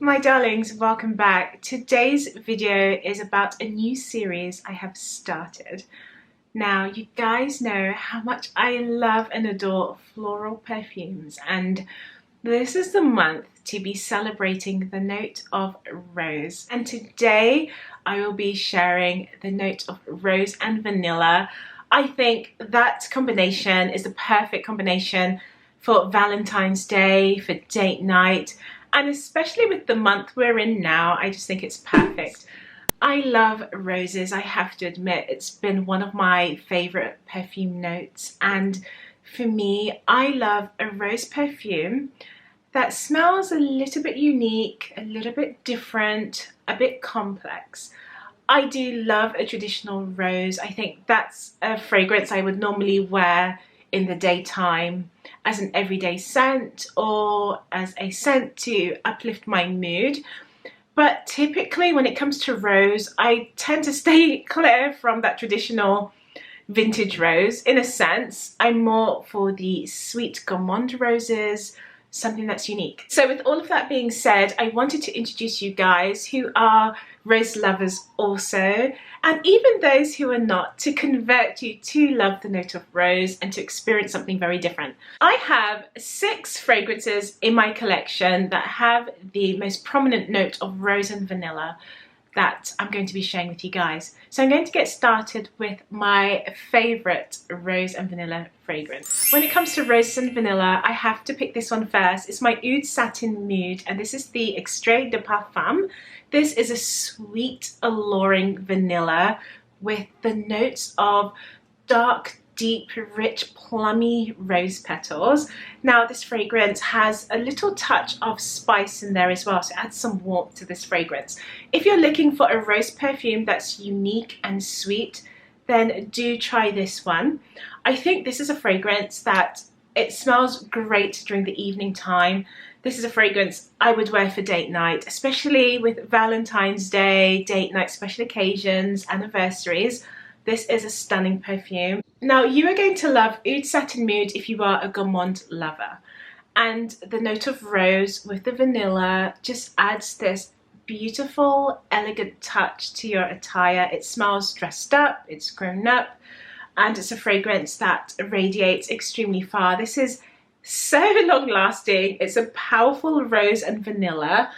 My darlings, welcome back. Today's video is about a new series I have started. Now, you guys know how much I love and adore floral perfumes, and this is the month to be celebrating the note of rose. And today I will be sharing the note of rose and vanilla. I think that combination is the perfect combination for Valentine's Day, for date night, and especially with the month we're in now, I just think it's perfect. I love roses, I have to admit. It's been one of my favorite perfume notes, and for me, I love a rose perfume that smells a little bit unique, a little bit different, a bit complex. I do love a traditional rose. I think that's a fragrance I would normally wear in the daytime as an everyday scent or as a scent to uplift my mood. But typically when it comes to rose, I tend to stay clear from that traditional vintage rose. In a sense, I'm more for the sweet gourmand roses, something that's unique. So with all of that being said, I wanted to introduce you guys who are rose lovers also, and even those who are not, to convert you to love the note of rose and to experience something very different. I have 6 fragrances in my collection that have the most prominent note of rose and vanilla that I'm going to be sharing with you guys. So I'm going to get started with my favorite rose and vanilla fragrance. When it comes to rose and vanilla, I have to pick this one first. It's my Oud Satin Mood, and this is the Extrait de Parfum. This is a sweet, alluring vanilla with the notes of dark, deep, rich, plummy rose petals. Now this fragrance has a little touch of spice in there as well, so it adds some warmth to this fragrance. If you're looking for a rose perfume that's unique and sweet, then do try this one. I think this is a fragrance that it smells great during the evening time. This is a fragrance I would wear for date night, especially with Valentine's Day, date night, special occasions, anniversaries. This is a stunning perfume. Now, you are going to love Oud Satin Mood if you are a gourmand lover. And the note of rose with the vanilla just adds this beautiful, elegant touch to your attire. It smells dressed up, it's grown up, and it's a fragrance that radiates extremely far. This is so long lasting. It's a powerful rose and vanilla.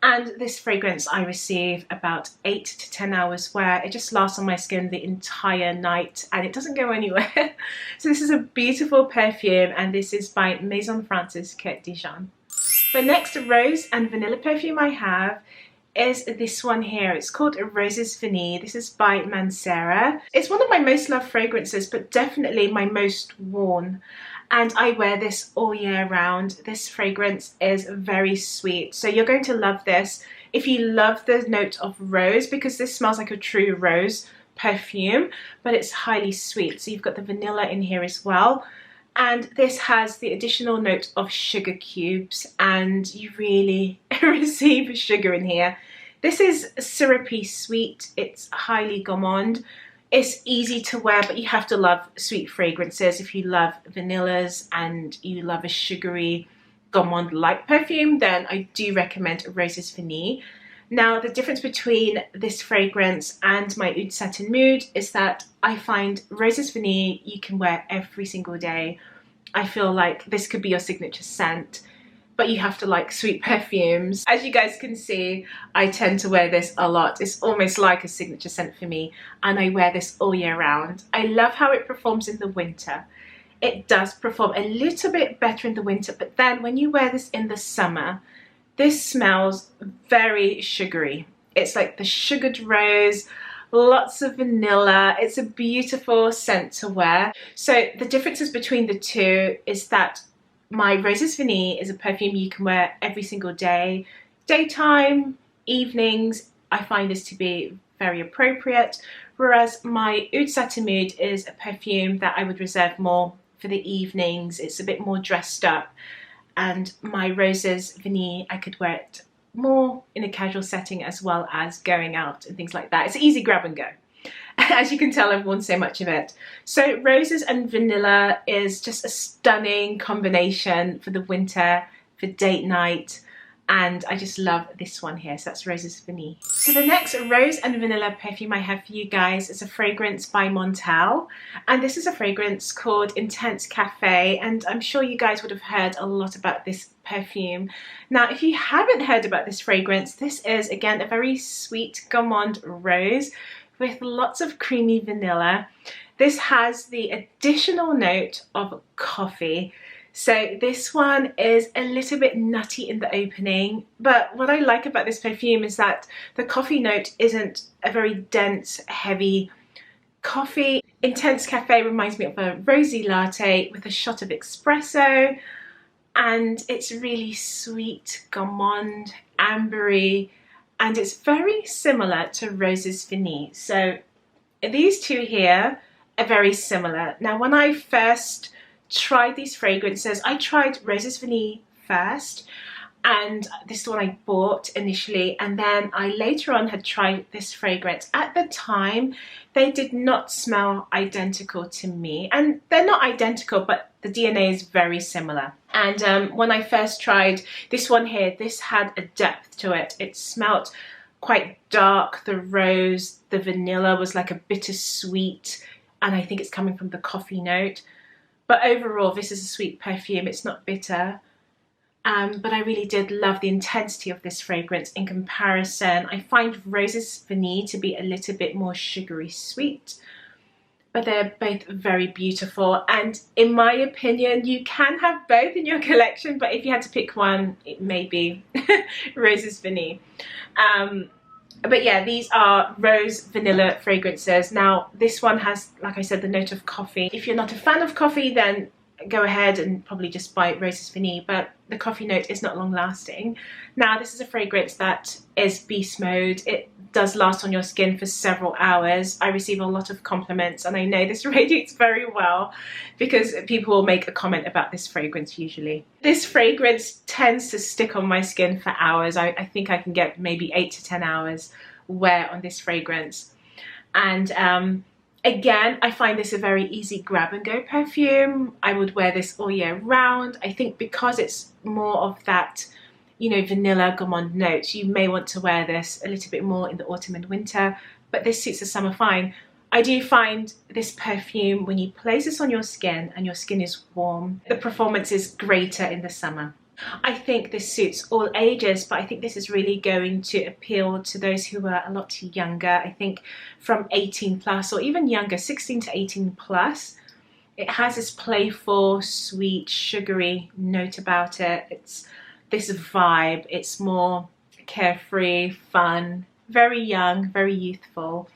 And this fragrance I receive about 8 to 10 hours wear. It just lasts on my skin the entire night and it doesn't go anywhere. So this is a beautiful perfume, and this is by Maison Francis Coeur de Jean. The next rose and vanilla perfume I have is this one here. It's called Roses Vanille. This is by Mancera. It's one of my most loved fragrances, but definitely my most worn. And I wear this all year round. This fragrance is very sweet, so you're going to love this if you love the note of rose, because this smells like a true rose perfume, but it's highly sweet. So you've got the vanilla in here as well, and this has the additional note of sugar cubes, and you really receive sugar in here. This is syrupy sweet. It's highly gourmand. It's easy to wear, but you have to love sweet fragrances. If you love vanillas and you love a sugary gourmand-like perfume, then I do recommend Roses Vanille. Now, the difference between this fragrance and my Oud Satin Mood is that I find Roses Vanille you can wear every single day. I feel like this could be your signature scent, but you have to like sweet perfumes. As you guys can see, I tend to wear this a lot. It's almost like a signature scent for me, and I wear this all year round. I love how it performs in the winter. It does perform a little bit better in the winter, but then when you wear this in the summer, this smells very sugary. It's like the sugared rose, lots of vanilla. It's a beautiful scent to wear. So the differences between the two is that my Roses Vanille is a perfume you can wear every single day. Daytime, evenings, I find this to be very appropriate. Whereas my Oud Satin Mood is a perfume that I would reserve more for the evenings. It's a bit more dressed up. And my Roses Vanille, I could wear it more in a casual setting as well as going out and things like that. It's an easy grab and go. As you can tell, I've worn so much of it. So roses and vanilla is just a stunning combination for the winter, for date night. and I just love this one here. So that's Roses Vanille. So the next rose and vanilla perfume I have for you guys is a fragrance by Montel, and this is a fragrance called Intense Cafe, and I'm sure you guys would have heard a lot about this perfume. Now if you haven't heard about this fragrance, this is again a very sweet gourmand rose with lots of creamy vanilla. This has the additional note of coffee. So this one is a little bit nutty in the opening, but what I like about this perfume is that the coffee note isn't a very dense, heavy coffee. Intense Cafe reminds me of a rosy latte with a shot of espresso, and it's really sweet, gourmand, ambery, and it's very similar to Roses Vanille. So these two here are very similar. Now when I first tried these fragrances, I tried Roses Vanille first, and this is the one I bought initially, and then I later on had tried this fragrance. At the time they did not smell identical to me, and they're not identical, but the DNA is very similar. And when I first tried this one here, this had a depth to it. It smelled quite dark, the rose, the vanilla was like a bittersweet, and I think it's coming from the coffee note. But overall, this is a sweet perfume. It's not bitter. But I really did love the intensity of this fragrance in comparison. I find Roses Vanille to be a little bit more sugary sweet, but they're both very beautiful. And in my opinion, you can have both in your collection, but if you had to pick one, it may be Roses Vanille. But yeah, these are rose vanilla fragrances. Now this one has, like I said, the note of coffee. If you're not a fan of coffee, then go ahead and probably just buy Roses Vanille, but the coffee note is not long lasting. Now this is a fragrance that is beast mode. It does last on your skin for several hours. I receive a lot of compliments, and I know this radiates very well because people will make a comment about this fragrance usually. This fragrance tends to stick on my skin for hours. I think I can get maybe 8 to 10 hours wear on this fragrance. And again, I find this a very easy grab and go perfume. I would wear this all year round. I think because it's more of that, you know, vanilla gourmand notes, you may want to wear this a little bit more in the autumn and winter, but this suits the summer fine. I do find this perfume, when you place this on your skin and your skin is warm, the performance is greater in the summer. I think this suits all ages, but I think this is really going to appeal to those who are a lot younger. I think from 18 plus or even younger, 16 to 18 plus. It has this playful, sweet, sugary note about it. It's this vibe. It's more carefree, fun, very young, very youthful,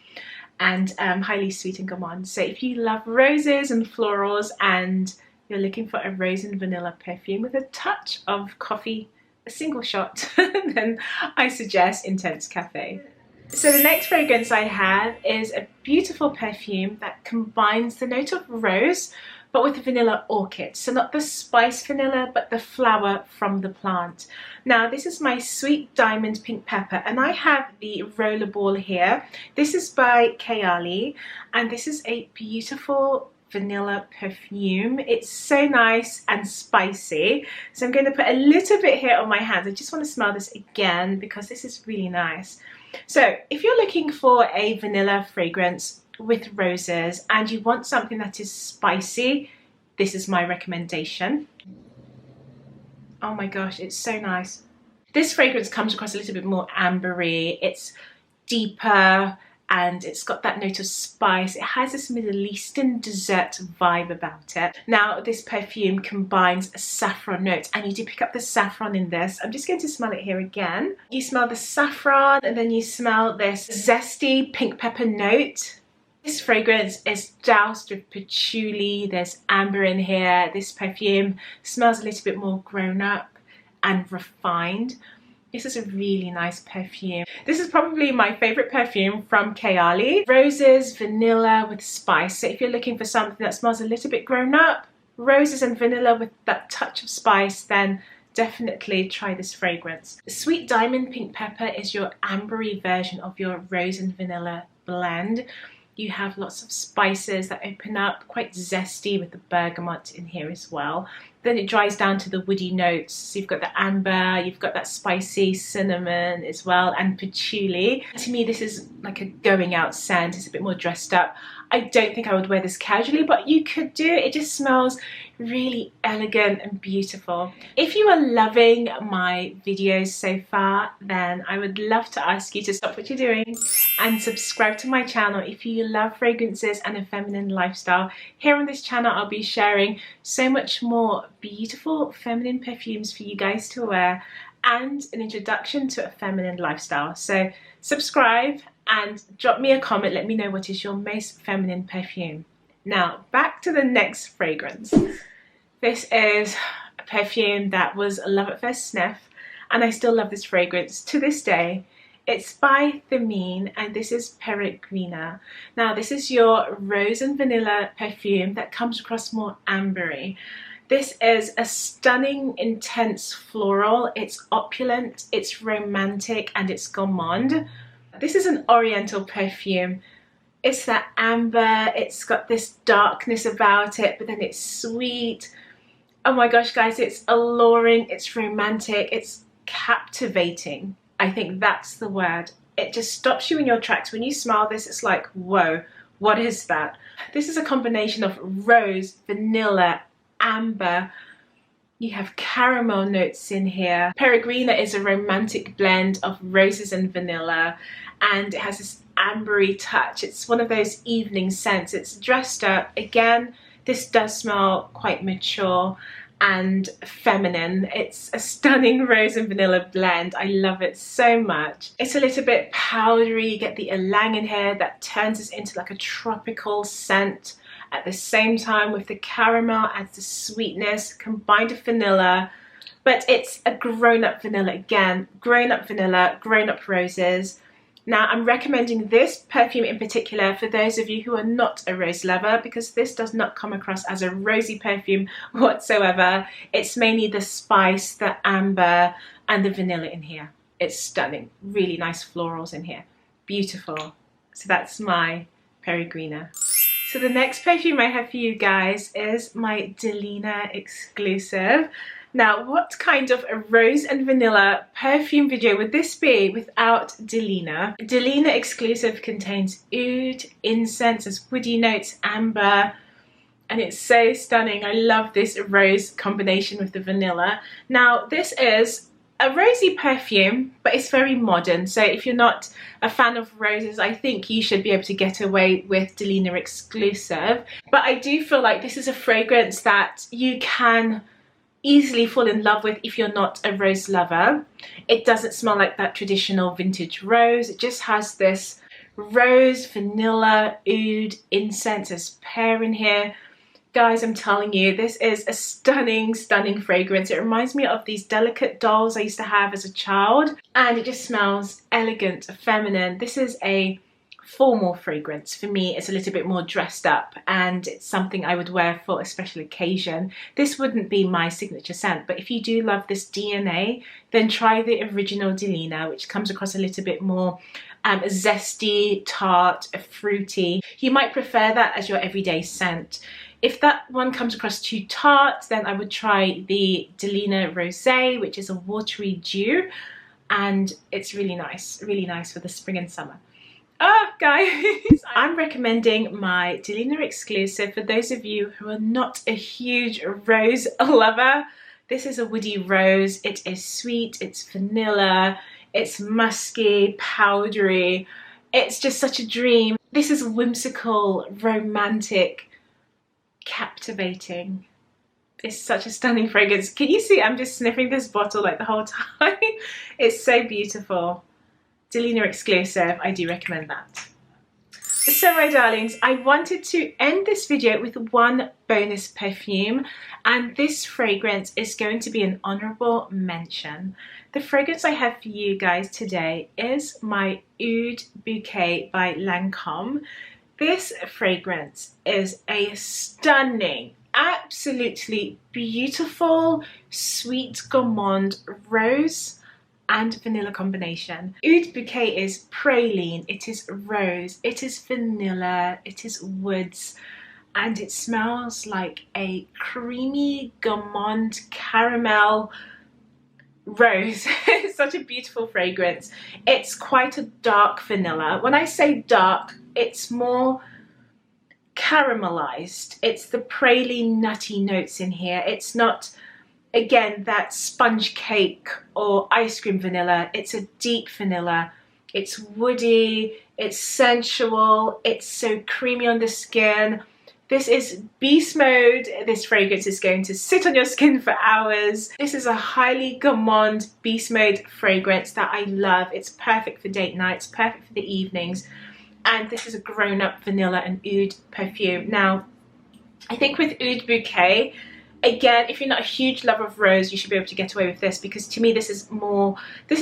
and highly sweet and gourmand. So if you love roses and florals and you're looking for a rose and vanilla perfume with a touch of coffee, a single shot, then I suggest Intense Cafe. So the next fragrance I have is a beautiful perfume that combines the note of rose but with vanilla orchid. So not the spice vanilla, but the flower from the plant. Now this is my Sweet Diamond Pink Pepper, and I have the rollerball here. This is by Kayali, and this is a beautiful vanilla perfume. It's so nice and spicy. So I'm going to put a little bit here on my hands. I just want to smell this again because this is really nice. So if you're looking for a vanilla fragrance with roses and you want something that is spicy, this is my recommendation. Oh my gosh, it's so nice. This fragrance comes across a little bit more ambery. It's deeper and it's got that note of spice. It has this Middle Eastern dessert vibe about it. Now this perfume combines a saffron note, and you do pick up the saffron in this. I'm just going to smell it here again. You smell the saffron, and then you smell this zesty pink pepper note. This fragrance is doused with patchouli. There's amber in here. This perfume smells a little bit more grown up and refined. This is a really nice perfume. This is probably my favorite perfume from Kayali. Roses, vanilla with spice. So if you're looking for something that smells a little bit grown up, roses and vanilla with that touch of spice, then definitely try this fragrance. Sweet Diamond Pink Pepper is your ambery version of your rose and vanilla blend. You have lots of spices that open up, quite zesty with the bergamot in here as well. Then it dries down to the woody notes. So you've got the amber, you've got that spicy cinnamon as well, and patchouli. To me, this is like a going out scent. It's a bit more dressed up. I don't think I would wear this casually, but you could do it. It just smells really elegant and beautiful. If you are loving my videos so far, then I would love to ask you to stop what you're doing and subscribe to my channel if you love fragrances and a feminine lifestyle. Here on this channel, I'll be sharing so much more beautiful feminine perfumes for you guys to wear and an introduction to a feminine lifestyle. So subscribe and drop me a comment. Let me know what is your most feminine perfume. Now back to the next fragrance. This is a perfume that was a love at first sniff, and I still love this fragrance to this day. It's by Vanille, and this is Peregrina. Now this is your rose and vanilla perfume that comes across more ambery. This is a stunning, intense floral. It's opulent, it's romantic, and it's gourmand. This is an oriental perfume. It's that amber, it's got this darkness about it, but then it's sweet. Oh my gosh, guys, it's alluring, it's romantic, it's captivating. I think that's the word. It just stops you in your tracks. When you smell this, it's like, whoa, what is that? This is a combination of rose, vanilla, amber. You have caramel notes in here. Peregrina is a romantic blend of roses and vanilla, and it has this ambery touch. It's one of those evening scents. It's dressed up. Again, this does smell quite mature and feminine. It's a stunning rose and vanilla blend. I love it so much. It's a little bit powdery. You get the ylang in here that turns this into like a tropical scent. At the same time, with the caramel adds the sweetness combined with vanilla, but it's a grown-up vanilla again. Grown-up vanilla, grown-up roses. Now I'm recommending this perfume in particular for those of you who are not a rose lover, because this does not come across as a rosy perfume whatsoever. It's mainly the spice, the amber, and the vanilla in here. It's stunning. Really nice florals in here. Beautiful. So that's my Peregrina. So the next perfume I have for you guys is my Delina Exclusif. Now, what kind of a rose and vanilla perfume video would this be without Delina? Delina Exclusif contains oud, incense, as woody notes, amber, and it's so stunning. I love this rose combination with the vanilla. Now, this is a rosy perfume, but it's very modern. So if you're not a fan of roses, I think you should be able to get away with Delina Exclusif. But I do feel like this is a fragrance that you can easily fall in love with if you're not a rose lover. It doesn't smell like that traditional vintage rose. It just has this rose, vanilla, oud, incense, there's pear in here. Guys, I'm telling you, this is a stunning, stunning fragrance. It reminds me of these delicate dolls I used to have as a child, and it just smells elegant, feminine. This is a formal fragrance. For me, it's a little bit more dressed up, and it's something I would wear for a special occasion. This wouldn't be my signature scent, but if you do love this DNA, then try the original Delina, which comes across a little bit more zesty, tart, fruity. You might prefer that as your everyday scent. If that one comes across too tart, then I would try the Delina Rosé, which is a watery dew, and it's really nice for the spring and summer. Oh, guys, I'm recommending my Delina Exclusif for those of you who are not a huge rose lover. This is a woody rose. It is sweet, it's vanilla, it's musky, powdery. It's just such a dream. This is whimsical, romantic, captivating. It's such a stunning fragrance. Can you see I'm just sniffing this bottle like the whole time? It's so beautiful. Delina Exclusif, I do recommend that. So my darlings, I wanted to end this video with one bonus perfume, and this fragrance is going to be an honorable mention. The fragrance I have for you guys today is my Oud Bouquet by Lancôme. This fragrance is a stunning, absolutely beautiful, sweet gourmand rose, and vanilla combination. Oud Bouquet is praline, it is rose, it is vanilla, it is woods, and it smells like a creamy gourmand caramel rose. It's such a beautiful fragrance. It's quite a dark vanilla. When I say dark, it's more caramelized. It's the praline nutty notes in here. It's not, again, that sponge cake or ice cream vanilla. It's a deep vanilla. It's woody, it's sensual, it's so creamy on the skin. This is beast mode. This fragrance is going to sit on your skin for hours. This is a highly gourmand beast mode fragrance that I love. It's perfect for date nights, perfect for the evenings. And this is a grown-up vanilla and oud perfume. Now, I think with Oud Bouquet, again, if you're not a huge lover of rose, you should be able to get away with this, because to me this is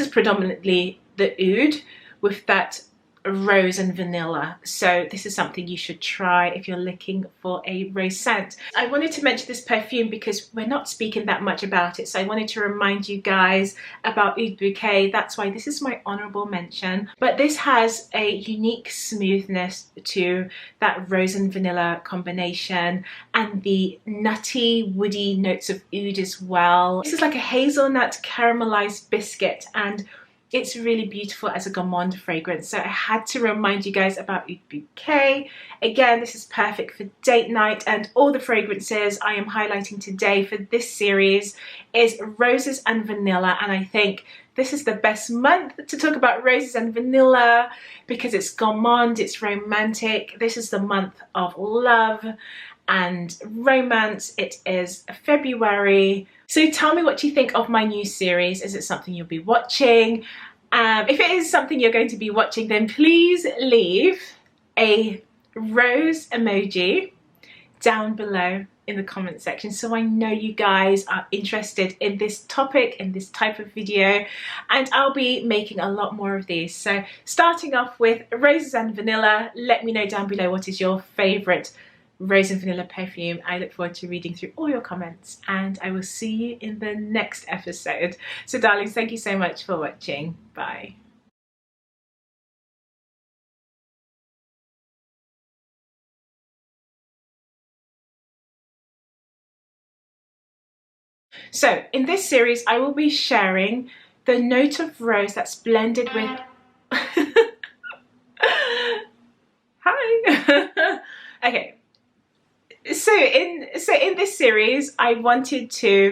predominantly the oud with that rose and vanilla. So this is something you should try if you're looking for a rose scent. I wanted to mention this perfume because we're not speaking that much about it, so I wanted to remind you guys about Oud Bouquet. That's why this is my honorable mention. But this has a unique smoothness to that rose and vanilla combination, and the nutty woody notes of oud as well. This is like a hazelnut caramelized biscuit, and it's really beautiful as a gourmand fragrance. So I had to remind you guys about Oud Bouquet. Again, this is perfect for date night, and all the fragrances I am highlighting today for this series is roses and vanilla. And I think this is the best month to talk about roses and vanilla because it's gourmand, it's romantic. This is the month of love and romance. It is February. So tell me what you think of my new series. Is it something you'll be watching? If it is something you're going to be watching, then please leave a rose emoji down below in the comment section so I know you guys are interested in this topic, in this type of video, and I'll be making a lot more of these. So starting off with roses and vanilla, let me know down below what is your favorite rose and vanilla perfume. I look forward to reading through all your comments, and I will see you in the next episode. So darlings, thank you so much for watching. Bye. So in this series, I will be sharing the note of rose that's blended with hi. Okay. So in this series, I wanted to